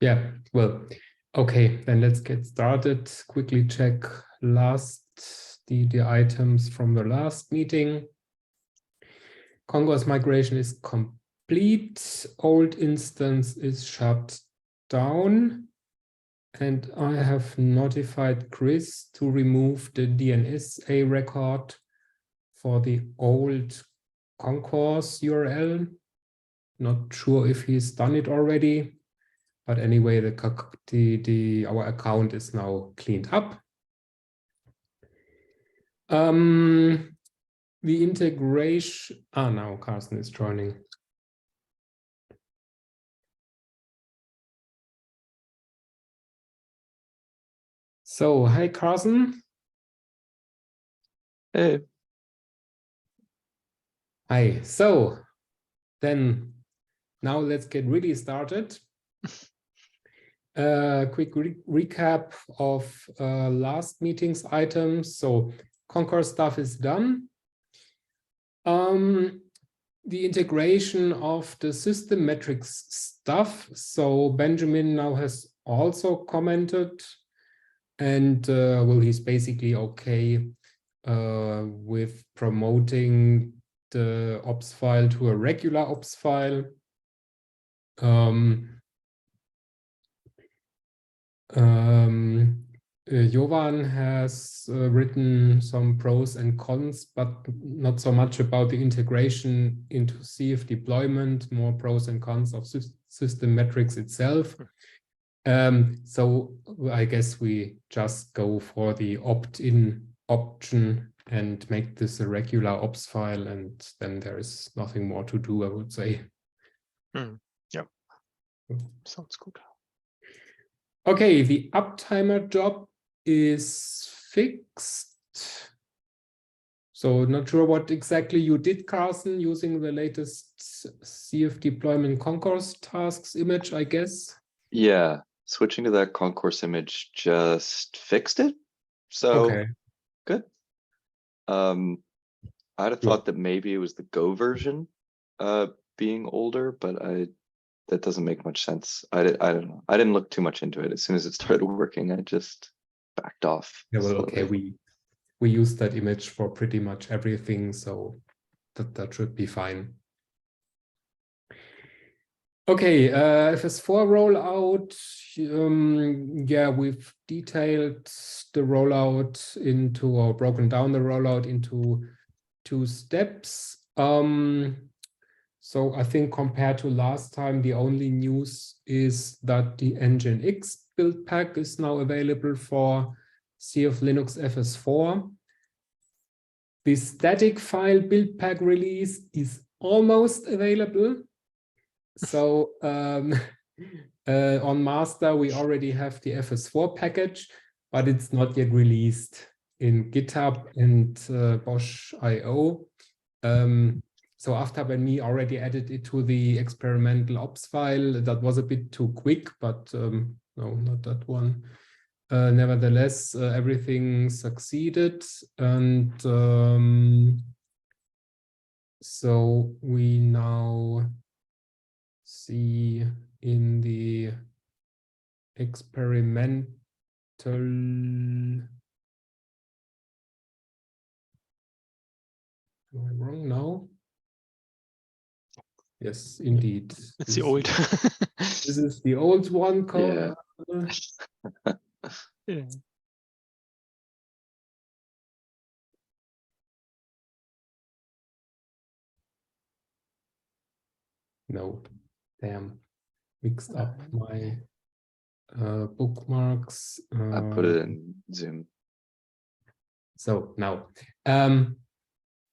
Yeah, well, okay, then let's get started. Quickly check the items from the last meeting. Concourse migration is complete. Old instance is shut down. And I have notified Chris to remove the DNSA record for the old Concourse URL. Not sure if he's done it already, but anyway, our account is now cleaned up. The integration. Now Carsten is joining. So, hi, Carsten. Hey. Hi. So, then now let's get really started. Quick recap of last meeting's items. So, Concourse stuff is done. The integration of the system metrics stuff. So, Benjamin now has also commented. And well, he's basically okay with promoting the ops file to a regular ops file. Jovan has written some pros and cons, but not so much about the integration into CF deployment, more pros and cons of system metrics itself. So I guess we just go for the opt-in option and make this a regular ops file, and then there is nothing more to do, I would say. Yep. Sounds good. Okay, the uptimer job is fixed. So not sure what exactly you did, Carsten, using the latest CF deployment concourse tasks image, I guess. Yeah, switching to that concourse image just fixed it. So okay. Good. I'd have thought that maybe it was the Go version being older, but that doesn't make much sense. I don't know. I didn't look too much into it. As soon as it started working, I just backed off. Yeah, well, okay, we use that image for pretty much everything, so that should be fine. Okay, FS4 rollout. Yeah, we've detailed the rollout into, or broken down the rollout into 2 steps. So I think compared to last time, the only news is that the Nginx build pack is now available for CF Linux FS4. The static file build pack release is almost available. So on master, we already have the FS4 package, but it's not yet released in GitHub and Bosch.io. So after when we already added it to the experimental ops file, that was a bit too quick, but no, not that one. Nevertheless, everything succeeded, and so we now see in the experimental. Am I wrong now? Yes, indeed. It's the old. This is the old one. Yeah. Yeah. No, damn, mixed up my bookmarks. I put it in Zoom. So now,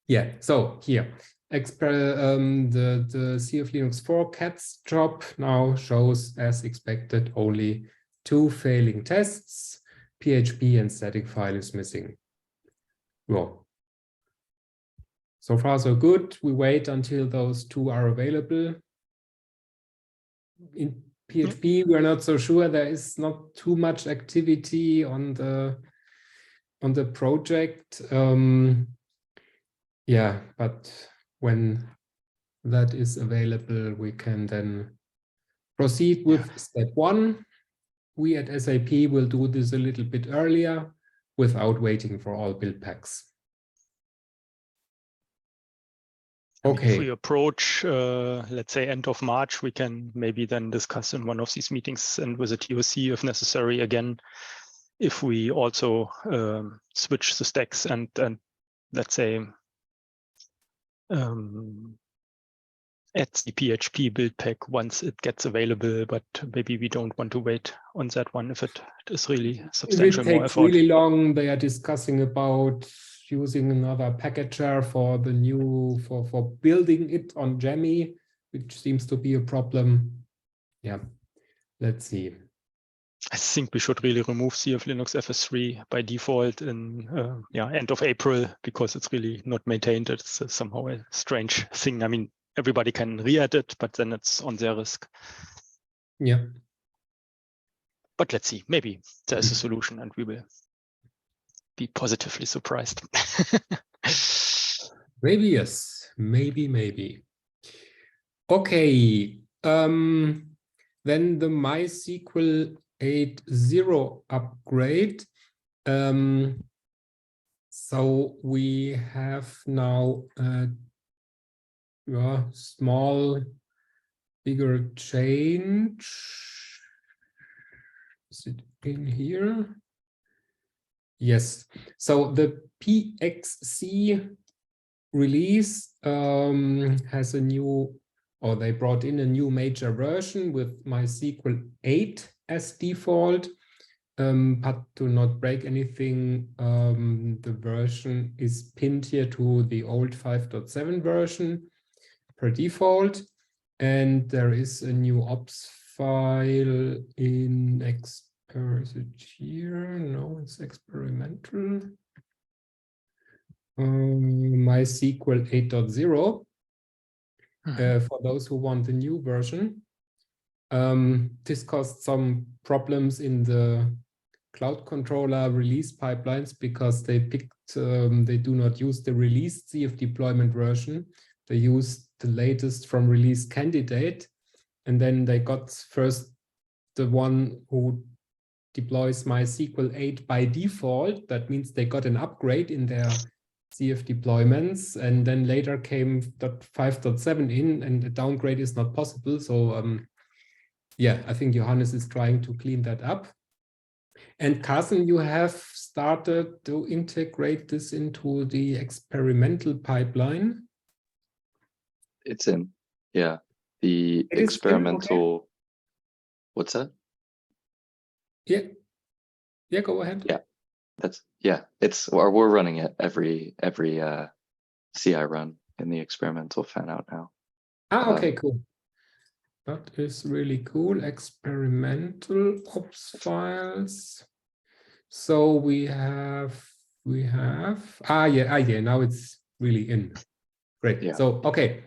yeah, so here, the CF Linux 4 cats job now shows, as expected, only 2 failing tests. PHP and static file is missing. Well, so far so good. We wait until those 2 are available. In PHP, we're not so sure. There is not too much activity on the project. Yeah, but when that is available, we can then proceed with step 1. We at SAP will do this a little bit earlier without waiting for all build packs. I mean, if Okay. we approach, let's say, end of March, we can maybe then discuss in one of these meetings and with a TOC if necessary again, if we also switch the stacks and let's say add the PHP build pack once it gets available, but maybe we don't want to wait on that one if it is really substantial If it more takes effort. really long, they are discussing about using another packager for the new, for building it on Jammy, which seems to be a problem. Yeah, let's see. I think we should really remove CF Linux FS3 by default in end of April, because it's really not maintained. It's somehow a strange thing. I mean, everybody can re-add it, but then it's on their risk. Yeah. But let's see, maybe there's a solution and we will be positively surprised. Maybe yes, maybe. Okay, then the MySQL 8.0 upgrade. So we have now a small, bigger change. Is it in here? Yes. So the PXC release has a new, or they brought in a new major version with MySQL 8 as default. But to not break anything, the version is pinned here to the old 5.7 version per default. And there is a new ops file in is it here? No, it's experimental. MySQL 8.0 for those who want the new version. This caused some problems in the cloud controller release pipelines because they do not use the released CF deployment version. They use the latest from release candidate, and then they got first the one who deploys MySQL 8 by default. That means they got an upgrade in their CF deployments, and then later came .5.7 in, and the downgrade is not possible. So yeah, I think Johannes is trying to clean that up. And Carsten, you have started to integrate this into the experimental pipeline. It's in, yeah. The It is in, experimental, okay. What's that? Yeah, go ahead. Yeah, we're running it every CI run in the experimental fan out now. Okay, cool. That is really cool. Experimental ops files. So we have yeah, now it's really in. Great. Yeah. So okay.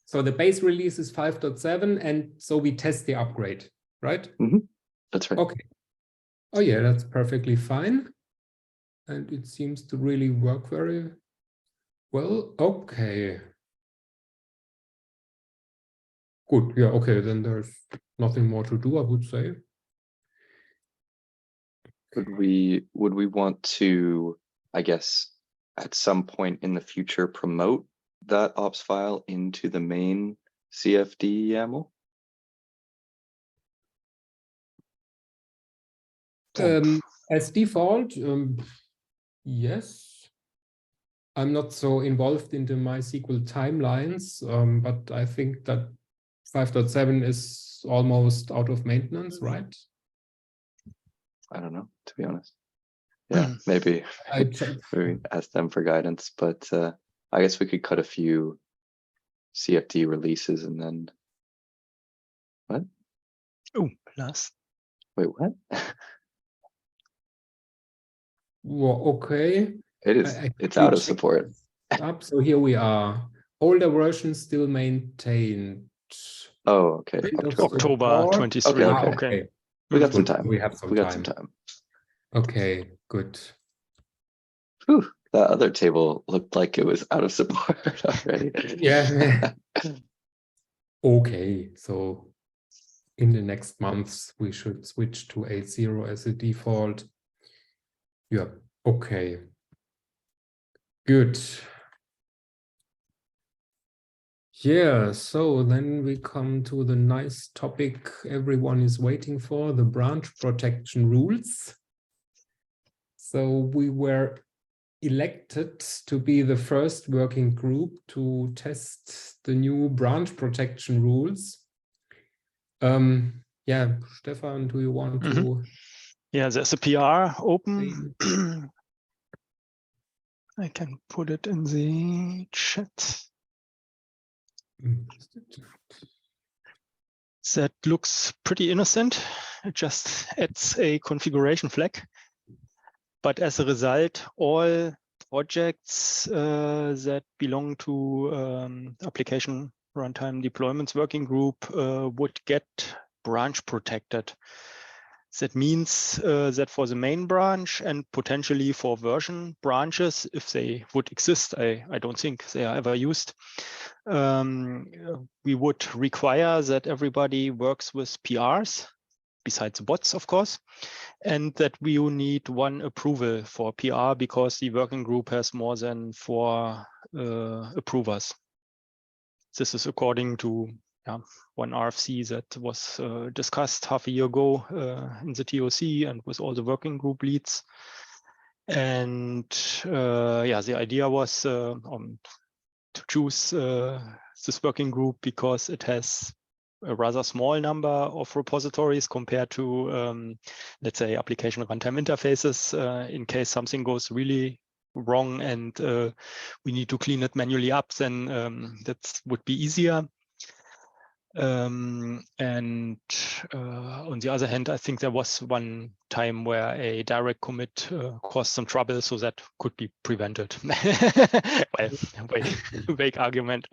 So the base release is 5.7, and so we test the upgrade, right? Mm-hmm. That's right. Okay. Oh yeah, that's perfectly fine. And it seems to really work very well. Okay. Good. Yeah, okay, then there's nothing more to do, I would say. Would we want to, I guess, at some point in the future, promote that ops file into the main CFD YAML? As default, yes. I'm not so involved in the MySQL timelines, but I think that 5.7 is almost out of maintenance, right? I don't know, to be honest. Yeah, maybe maybe ask them for guidance, but I guess we could cut a few CFD releases and then what? Oh, plus. Wait, what? Well, okay. It's out of support. Up, so here we are. Older versions still maintained. Oh, okay. October 23. Okay. We got some time. We have some time. Okay, good. Whew, that other table looked like it was out of support already. Yeah. Okay, so in the next months, we should switch to 8.0 as a default. Yeah, okay. Good. Yeah, so then we come to the nice topic everyone is waiting for, the branch protection rules. So we were elected to be the first working group to test the new branch protection rules. Yeah, Stefan, do you want to? Yeah, there's a PR open. I can put it in the chat. That looks pretty innocent. It just adds a configuration flag. But as a result, all projects that belong to application runtime deployments working group would get branch protected. That means that for the main branch and potentially for version branches, if they would exist, I don't think they are ever used, we would require that everybody works with PRs, besides the bots, of course, and that we need one approval for PR because the working group has more than 4 approvers. This is according to one RFC that was discussed half a year ago in the TOC and with all the working group leads. And the idea was to choose this working group because it has a rather small number of repositories compared to, let's say, application runtime interfaces. In case something goes really wrong and we need to clean it manually up, then that would be easier. And on the other hand, I think there was one time where a direct commit caused some trouble, so that could be prevented. Well, vague argument.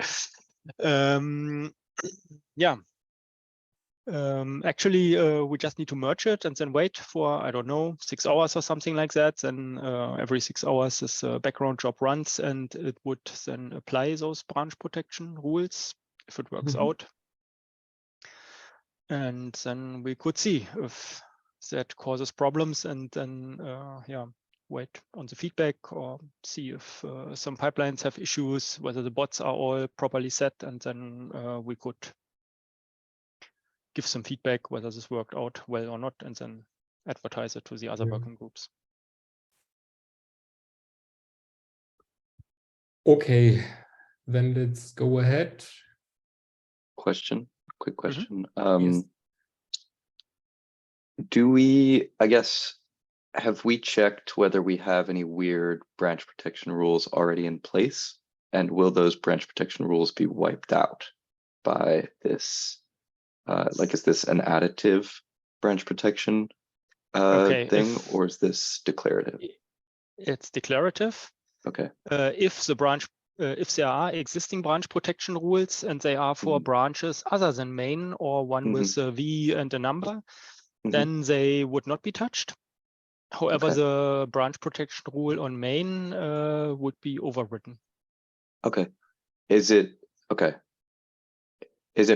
Actually, we just need to merge it and then wait for, I don't know, 6 hours or something like that. Then every 6 hours this background job runs and it would then apply those branch protection rules if it works out. And then we could see if that causes problems and then, wait on the feedback or see if some pipelines have issues, whether the bots are all properly set, and then we could give some feedback whether this worked out well or not, and then advertise it to the other working groups. Okay, then let's go ahead. Quick question. Yes. Do we, I guess, have we checked whether we have any weird branch protection rules already in place? And will those branch protection rules be wiped out by this? Like, is this an additive branch protection thing, or is this declarative? It's declarative. Okay. If there are existing branch protection rules and they are for branches other than main or one with a V and a number, then they would not be touched. However, the branch protection rule on main would be overwritten. Okay. Is it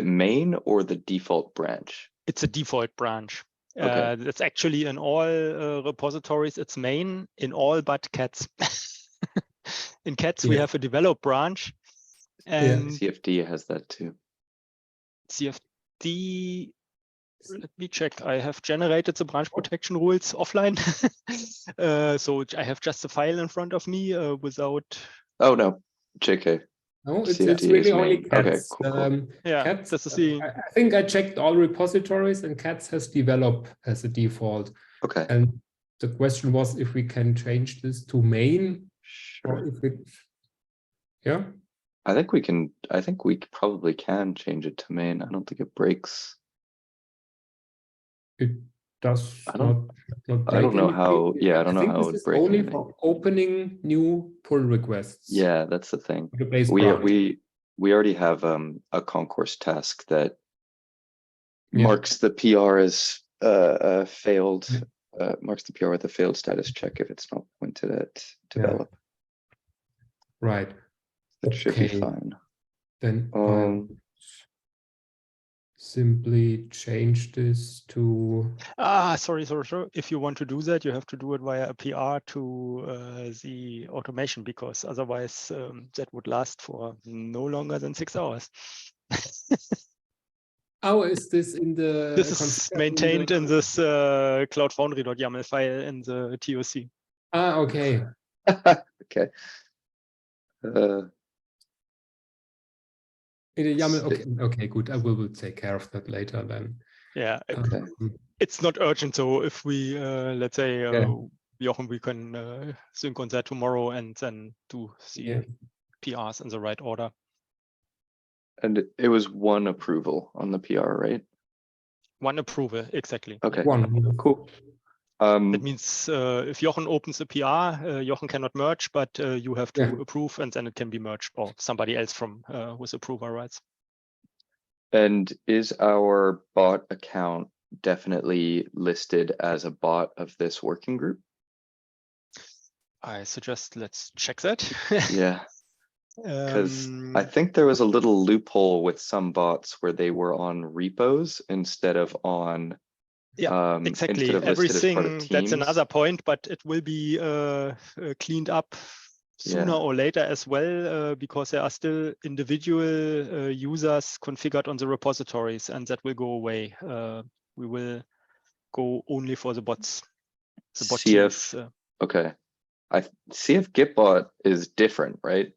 main or the default branch? It's a default branch. Okay. It's actually in all repositories, it's main in all but cats. In cats, we have a develop branch. And CFD has that too. CFD, let me check. I have generated the branch protection rules offline. So I have just a file in front of me without. Oh, no, JK. No, it's really only cats. Okay, cool. Cats, this is the... I think I checked all repositories and cats has develop as a default. Okay. And the question was if we can change this to main. Sure. Or if it, yeah. I think we probably can change it to main. I don't think it breaks. It does I don't break know anything. how. Yeah, I don't know how it would break only anything. for opening new pull requests. Yeah, that's the thing. We already have a concourse task that marks the PR as failed. Marks the PR with a failed status check if it's not pointed at develop. Right. That should be fine. Then simply change this to Sorry. If you want to do that, you have to do it via a PR to the automation, because otherwise that would last for no longer than 6 hours. oh, is this in the This is configured maintained in this Cloud Foundry.yaml file in the TOC. okay. Okay. In the YAML, okay, good. I will take care of that later then. Yeah, Okay. it's not urgent. So if we, let's say, Yeah. Jochen, we can sync on that tomorrow and then do the Yeah. PRs in the right order. And it was one approval on the PR, right? One approval, exactly. Okay. One. Cool. That means if Jochen opens a PR, Jochen cannot merge, but you have to approve, and then it can be merged, or somebody else from with approval rights. And is our bot account definitely listed as a bot of this working group? I suggest let's check that. Yeah. Because I think there was a little loophole with some bots where they were on repos instead of on exactly. instead of listed as part of Everything, teams. that's another point, but it will be cleaned up sooner or later as well, because there are still individual users configured on the repositories, and that will go away. We will go only for the bots. The bot CF, teams. okay. CF Gitbot is different, right?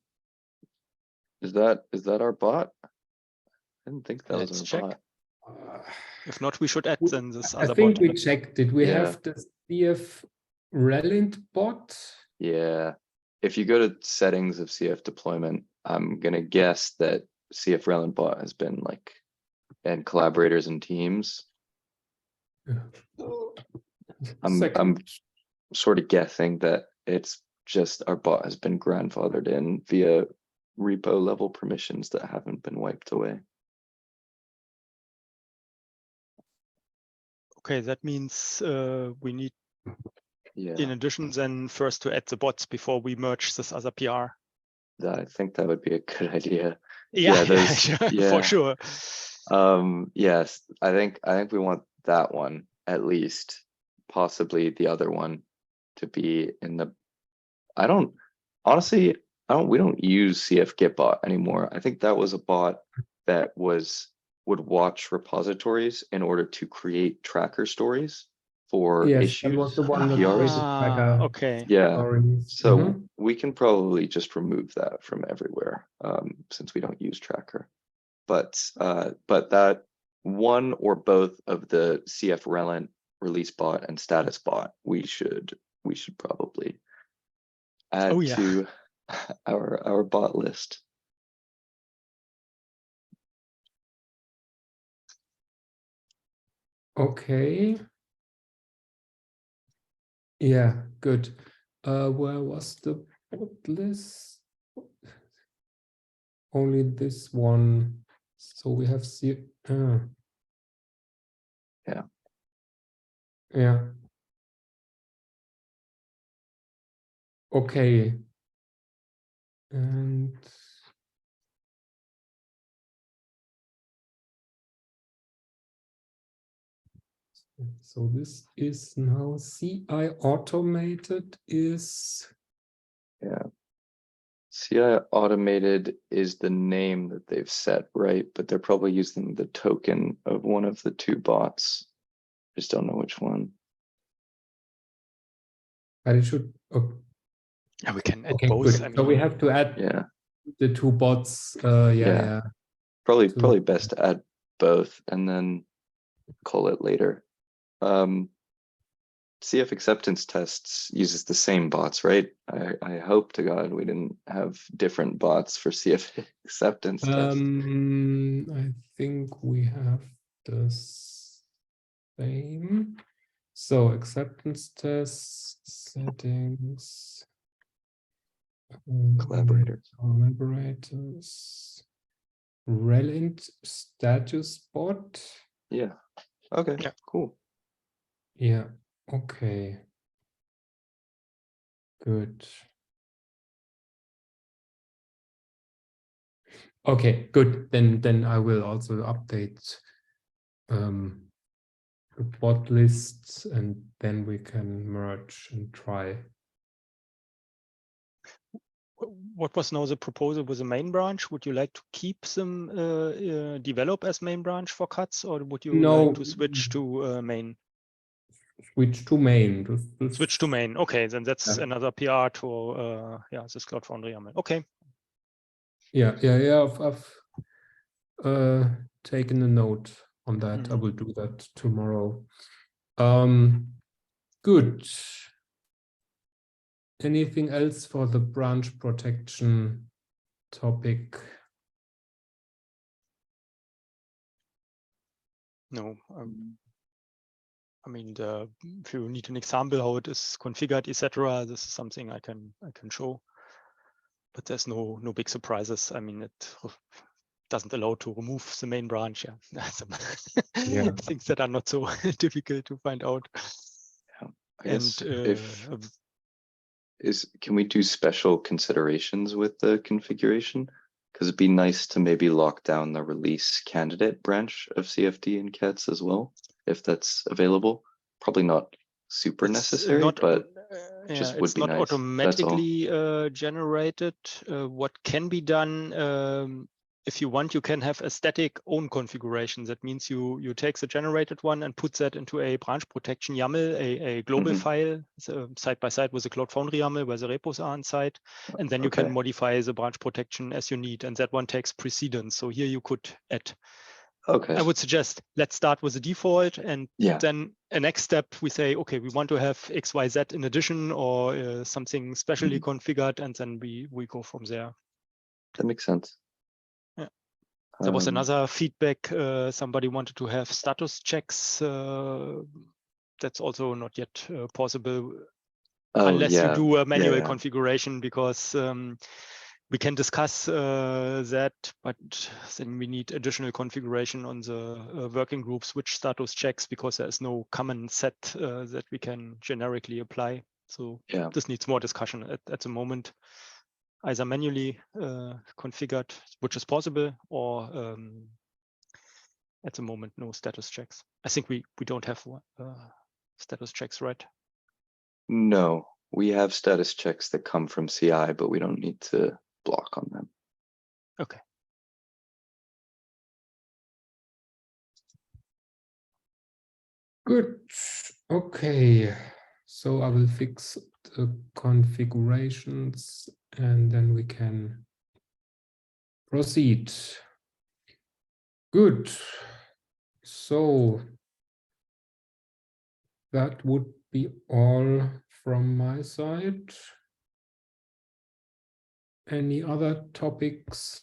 Is that our bot? I didn't think that was our bot. If not, we should add then this other I think bot. we checked it. We have the CF Relent bot. Yeah. If you go to settings of CF deployment, I'm gonna guess that CF Relent bot has been like, and collaborators and teams. I'm sort of guessing that it's just our bot has been grandfathered in via repo level permissions that haven't been wiped away. Okay, that means we need, Yeah, in addition, then first to add the bots before we merge this other PR. I think that would be a good idea. Yeah, yeah. for sure. Yes, I think we want that one at least, possibly the other one to be in the. We don't use CF Gitbot anymore. I think that was a bot that would watch repositories in order to create tracker stories for issues. That was the one that PRs. Okay. Yeah. Stories. So we can probably just remove that from everywhere, since we don't use tracker. But that one or both of the CF Relent release bot and status bot, we should probably add to our bot list. Okay. Yeah, good. Where was the bot list? Only this one. So we have Yeah. Yeah. Okay. And so this is now CI automated is. Yeah. CI automated is the name that they've set, right? But they're probably using the token of one of the two bots. Just don't know which one. But it should. Yeah, we can add okay, both. good. I mean, so we have to add the two bots. Yeah. Probably best to add both and then call it later. CF acceptance tests uses the same bots, right? I hope to God we didn't have different bots for CF acceptance tests. I think we have the same. So acceptance tests, settings, collaborators, Relent status bot. Yeah. Okay. Yeah. Cool. Yeah. Okay. Good. Okay, good. Then I will also update report lists, and then we can merge and try. What was now the proposal with the main branch? Would you like to keep them develop as main branch for cuts, or would you No, like to switch to main? Switch to main. Switch to main. Okay, then that's Yeah. another PR to this Cloud Foundry YAML. Okay. Yeah. I've taken a note on that. I will do that tomorrow. Good. Anything else for the branch protection topic? No. I mean, if you need an example how it is configured, etc., this is something I can show. But there's no big surprises. I mean, it doesn't allow to remove the main branch. Yeah, some things that are not so difficult to find out. Yeah. I guess can we do special considerations with the configuration? Because it'd be nice to maybe lock down the release candidate branch of CFD and CATS as well, if that's available. Probably not super necessary, but just would it's be not nice. automatically generated. What can be done, if you want, you can have a static own configuration. That means you take the generated one and put that into a branch protection YAML, a global file, side by side with the Cloud Foundry YAML where the repos are inside, and then you can modify the branch protection as you need, and that one takes precedence. So here you could add. Okay. I would suggest let's start with the default, and then a next step we say, okay, we want to have XYZ in addition, or something specially configured, and then we go from there. That makes sense. Yeah. There was another feedback. Somebody wanted to have status checks. That's also not yet possible unless you do a manual configuration, because we can discuss that, but then we need additional configuration on the working groups, which status checks, because there is no common set that we can generically apply. So this needs more discussion at the moment, either manually configured, which is possible, or at the moment, no status checks. I think we don't have status checks, right? No, we have status checks that come from CI, but we don't need to block on them. Okay. Good. Okay. So I will fix the configurations and then we can proceed. Good. So that would be all from my side. Any other topics,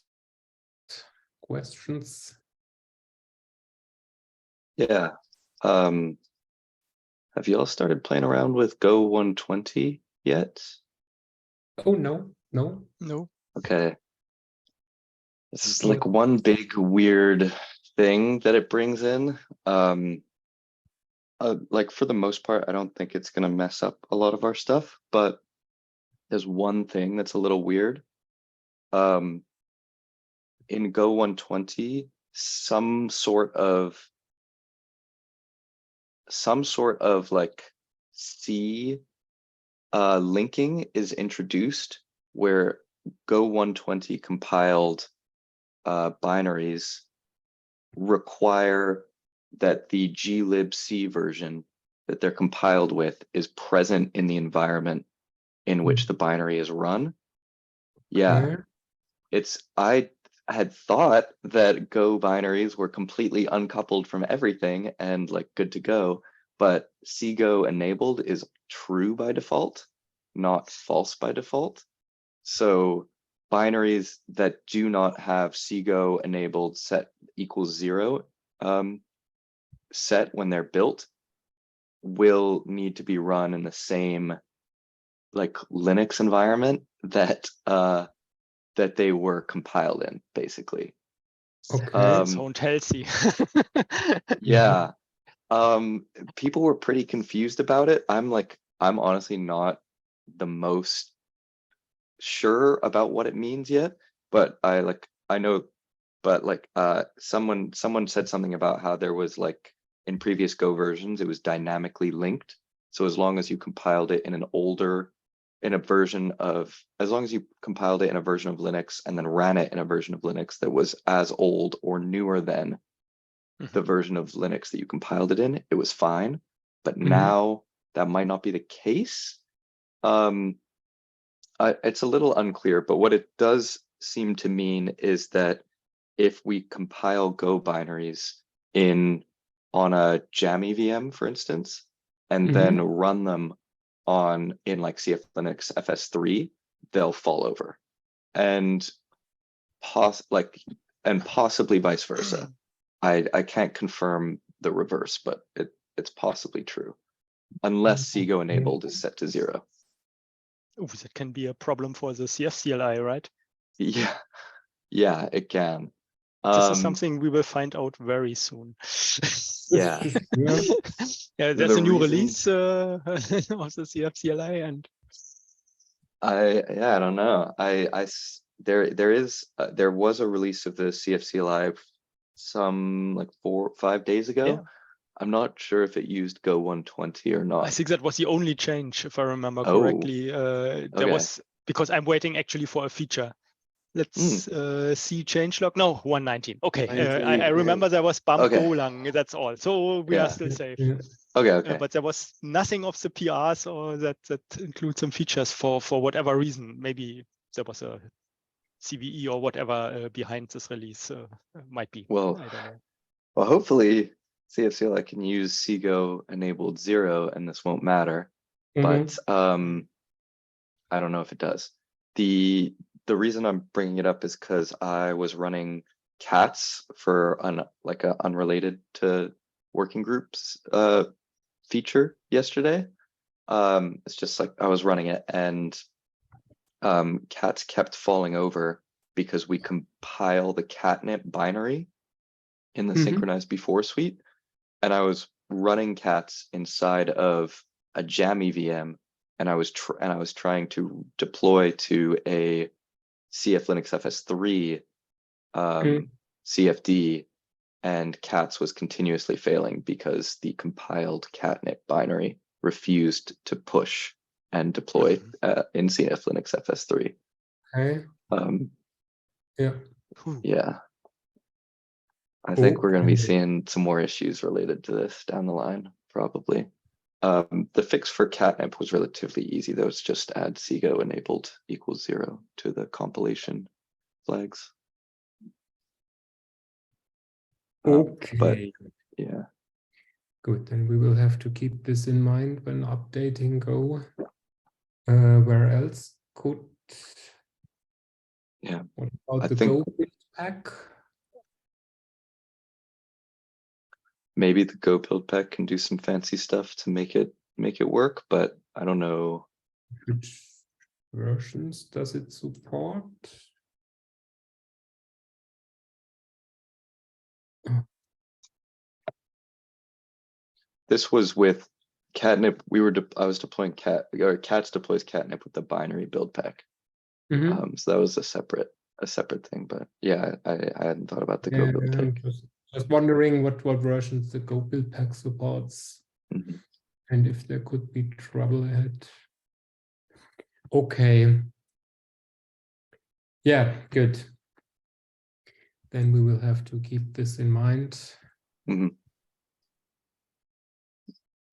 questions? Yeah. Have you all started playing around with Go 120 yet? Oh, no. Okay. This is like one big weird thing that it brings in. Like for the most part, I don't think it's gonna mess up a lot of our stuff, but there's one thing that's a little weird. In Go 120, some sort of like C linking is introduced where Go 120 compiled binaries require that the glibc version that they're compiled with is present in the environment in which the binary is run. Yeah, I had thought that Go binaries were completely uncoupled from everything and like good to go, but CGO enabled is true by default, not false by default. So binaries that do not have CGO enabled set equals 0 set when they're built will need to be run in the same like Linux environment that that they were compiled in, basically. Okay. Sound healthy. Yeah. People were pretty confused about it. I'm honestly not the most sure about what it means yet, but I know but like someone said something about how there was like in previous Go versions, it was dynamically linked. So as long as you compiled it in an older, as long as you compiled it in a version of Linux and then ran it in a version of Linux that was as old or newer than the version of Linux that you compiled it in, it was fine. But now that might not be the case. It's a little unclear, but what it does seem to mean is that if we compile Go binaries on a Jammy VM, for instance, and then run them in like CF Linux FS3, they'll fall over, and possibly vice versa. I can't confirm the reverse, but it's possibly true, unless Seago enabled is set to 0. Oh, that can be a problem for the CF CLI, right? Yeah, it can. This is something we will find out very soon. Yeah. Yeah, there's a new release of the CF CLI, and I don't know. There was a release of the CF CLI some like 4 or 5 days ago. Yeah. I'm not sure if it used Go 120 or not. I think that was the only change, if I remember Oh, correctly. There was, because I'm waiting actually for a feature. Let's see changelog. No, 119. Okay, I remember there was bump Golang. That's all. So we are still safe. Okay. But there was nothing of the PRs or that includes some features for whatever reason. Maybe there was a CVE or whatever behind this release. Might be. Well, I don't know. Well, hopefully CFCLI can use Seago enabled 0 and this won't matter. But I don't know if it does. The reason I'm bringing it up is because I was running cats for like a unrelated to working groups feature yesterday. It's just like I was running it, and cats kept falling over because we compile the catnip binary in the synchronized before suite, and I was running cats inside of a Jammy VM, and I was trying to deploy to a CF Linux FS3 CFD, and cats was continuously failing because the compiled catnip binary refused to push and deploy in CF Linux FS3. Okay. Yeah. I think we're going to be seeing some more issues related to this down the line, probably. The fix for catnip was relatively easy, though. It's just add Seago enabled equals 0 to the compilation flags. Okay. But yeah. Good, then we will have to keep this in mind when updating Go. Where else could? Yeah. What about the Go build pack? Maybe the Go build pack can do some fancy stuff to make it work, but I don't know. Which versions does it support? This was with catnip. I was deploying cats deploys catnip with the binary build pack. So that was a separate thing. But yeah, I hadn't thought about the Go build pack. Just wondering what versions the Go build pack supports, and if there could be trouble ahead. Okay. Yeah, good. Then we will have to keep this in mind.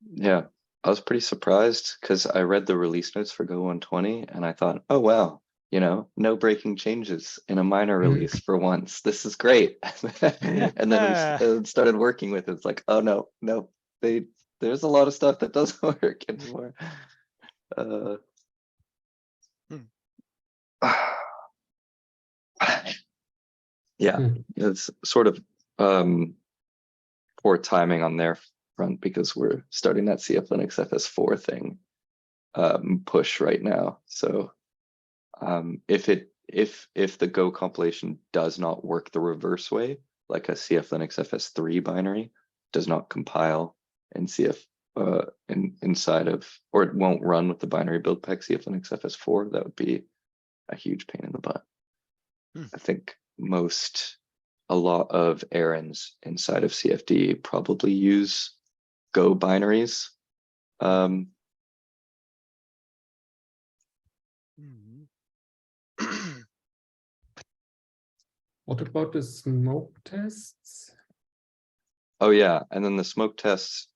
Yeah, I was pretty surprised because I read the release notes for Go 120 and I thought, oh wow, no breaking changes in a minor release for once. This is great. And then we started working with it. It's like, oh no, there's a lot of stuff that doesn't work anymore. Yeah, it's sort of poor timing on their front because we're starting that CF Linux FS4 thing push right now. So if the Go compilation does not work the reverse way, like a CF Linux FS3 binary does not compile in CF inside of, or it won't run with the binary build pack CF Linux FS4, that would be a huge pain in the butt. I think most a lot of errands inside of CFD probably use Go binaries. Mhm. What about the smoke tests? Oh yeah, and then the smoke tests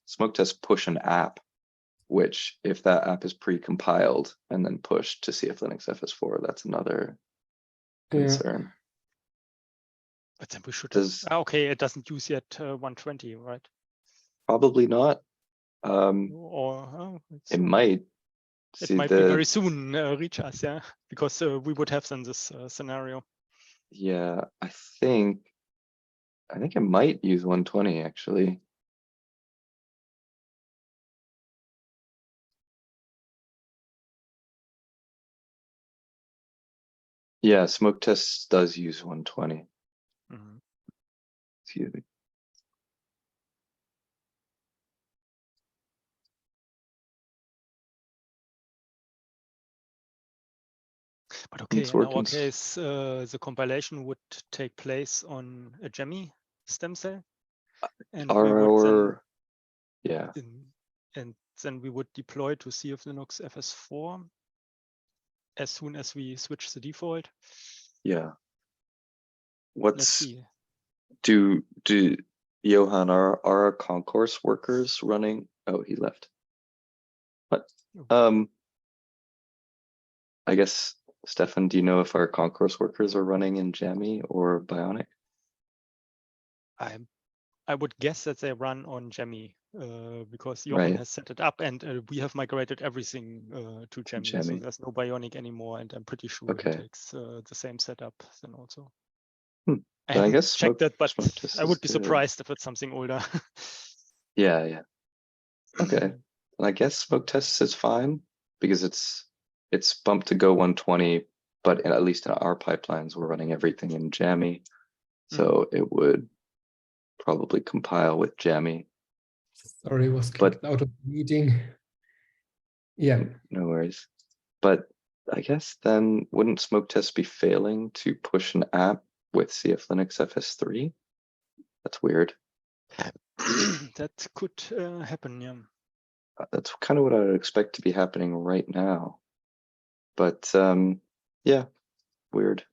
smoke tests push an app, which if that app is pre-compiled and then pushed to CF Linux FS4, that's another concern. But then we should. Does Okay, it doesn't use yet 120, right? probably not. Or It soon. might. It See might be very soon reach us, yeah, because we would have then this scenario. Yeah, I think it might use 120 actually. Yeah, smoke tests does use 120. Mhm. Excuse me. But okay, It's in our working. case, the compilation would take place on a Gemmy stem cell, and we would yeah. and then we would deploy to CF Linux FS4 as soon as we switch the default. Yeah. Let's see. Do Johan, are our concourse workers running? Oh, he left. But I guess Stefan, do you know if our concourse workers are running in Jammy or Bionic? I would guess that they run on Gemmy because Jochen Right. has set it up, and we have migrated everything to Gemmy, so Gemmy. there's no Bionic anymore, and I'm pretty sure Okay. it takes the same setup then also. Then I I haven't guess checked that, but test I would is be good. surprised if it's something older. Yeah. Okay. And I guess smoke tests is fine because it's bumped to Go 120, but at least in our pipelines, we're running everything in Jammy. So it would probably compile with Jammy. Sorry, was kicked out of the meeting. Yeah. No worries. But I guess then wouldn't smoke tests be failing to push an app with CF Linux FS3? That's weird. That could happen, yeah. That's kind of what I would expect to be happening right now. But yeah, weird.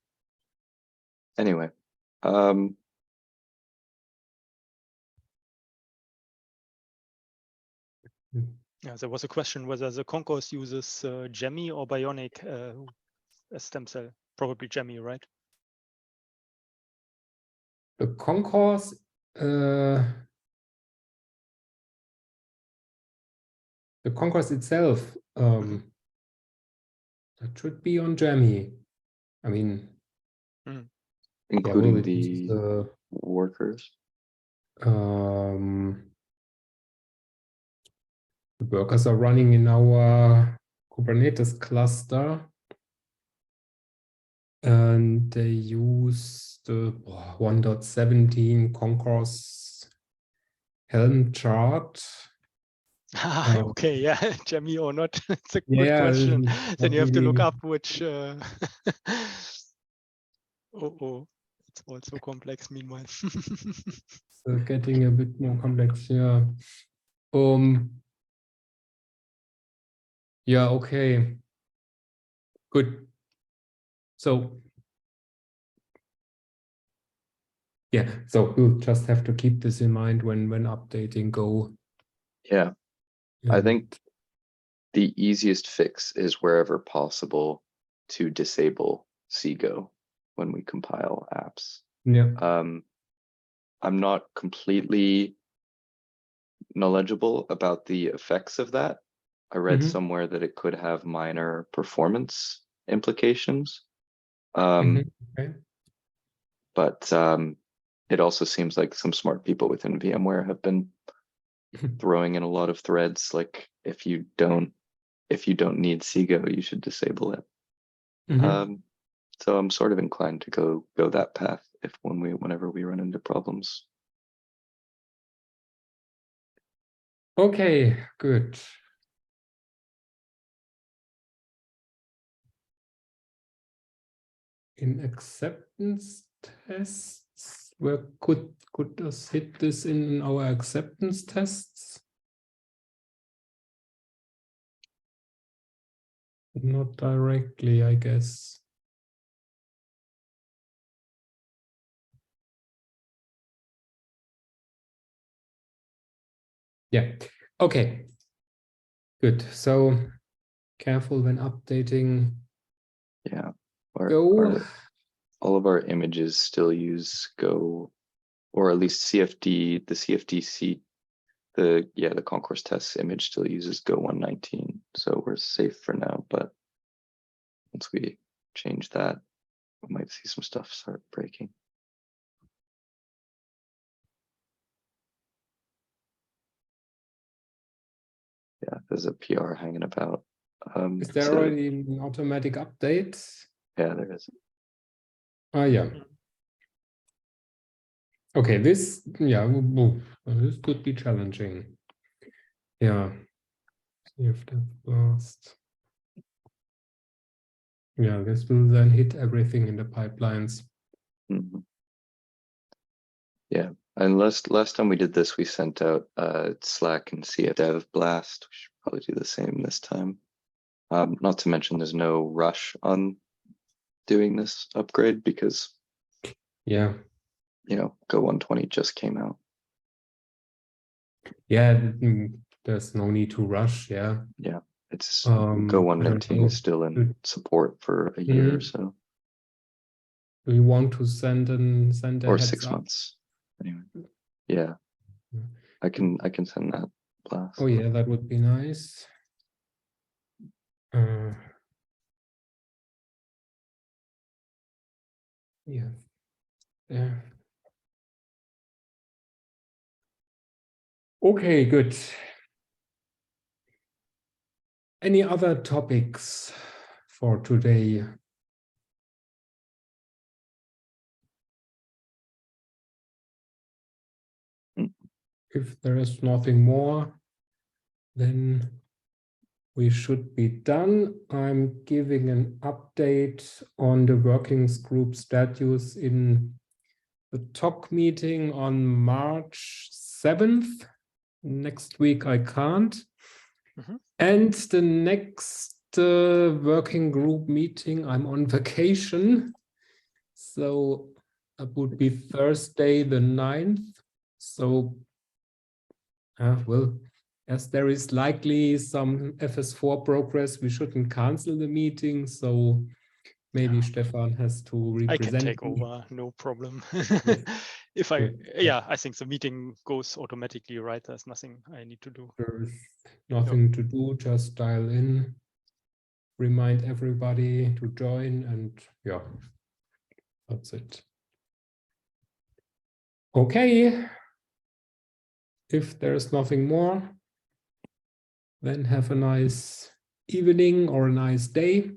Anyway, Yeah, there was a question whether the concourse uses Gemmy or Bionic as stem cell. Probably Gemmy, right? The concourse, itself, that should be on Jammy. I mean, including yeah, the workers. The workers are running in our Kubernetes cluster, and they use the 1.17 concourse Helm chart. Okay, yeah, Jammy or not? It's a good Yeah, question. Then you have to look really- up which. It's also complex. Meanwhile, getting a bit more complex here. Yeah, okay, good. So yeah, so we'll just have to keep this in mind when updating Go. Yeah, I think the easiest fix is wherever possible to disable CGO when we compile apps. Yeah. I'm not completely knowledgeable about the effects of that. I read somewhere that it could have minor performance implications. Okay. But it also seems like some smart people within VMware have been throwing in a lot of threads like if you don't need CGO, you should disable it. So I'm sort of inclined to go that path whenever we run into problems. Okay, good. In acceptance tests. Where could us hit this in our acceptance tests? Not directly, I guess. Yeah, okay. Good. So careful when updating. Yeah. Go. All of our images still use Go, or at least CFD, the CFDC, the concourse tests image still uses Go 119. So we're safe for now, but once we change that, we might see some stuff start breaking. Yeah, there's a PR hanging about. Is there already an automatic update? Yeah, there is. Ah, yeah. Okay, this could be challenging. Yeah. CFD blast. Yeah, this will then hit everything in the pipelines. Mm-hmm. Yeah, and last time we did this, we sent out Slack and CFDev blast. We should probably do the same this time. Not to mention there's no rush on doing this upgrade because Yeah. Go 120 just came out. Yeah, there's no need to rush. Yeah. Yeah, it's Go 119 is still in support for a year or so. Do you want to send a Or heads 6 up? months. Anyway. Yeah. I can send that blast. Oh yeah, that would be nice. Yeah. Yeah. Okay, good. Any other topics for today? If there is nothing more, then we should be done. I'm giving an update on the working group status in the TOC meeting on March 7th. Next week I can't. And the next working group meeting, I'm on vacation. So that would be Thursday the 9th. So, well, as there is likely some FS4 progress, we shouldn't cancel the meeting. So maybe Stefan has to represent. I can take over, no problem. If I think the meeting goes automatically, right? There's nothing I need to do. There's nothing to do, just dial in, remind everybody to join, and yeah, that's it. Okay. If there's nothing more, then have a nice evening or a nice day.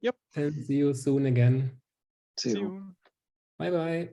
Yep. And see you soon again. See you. Bye-bye.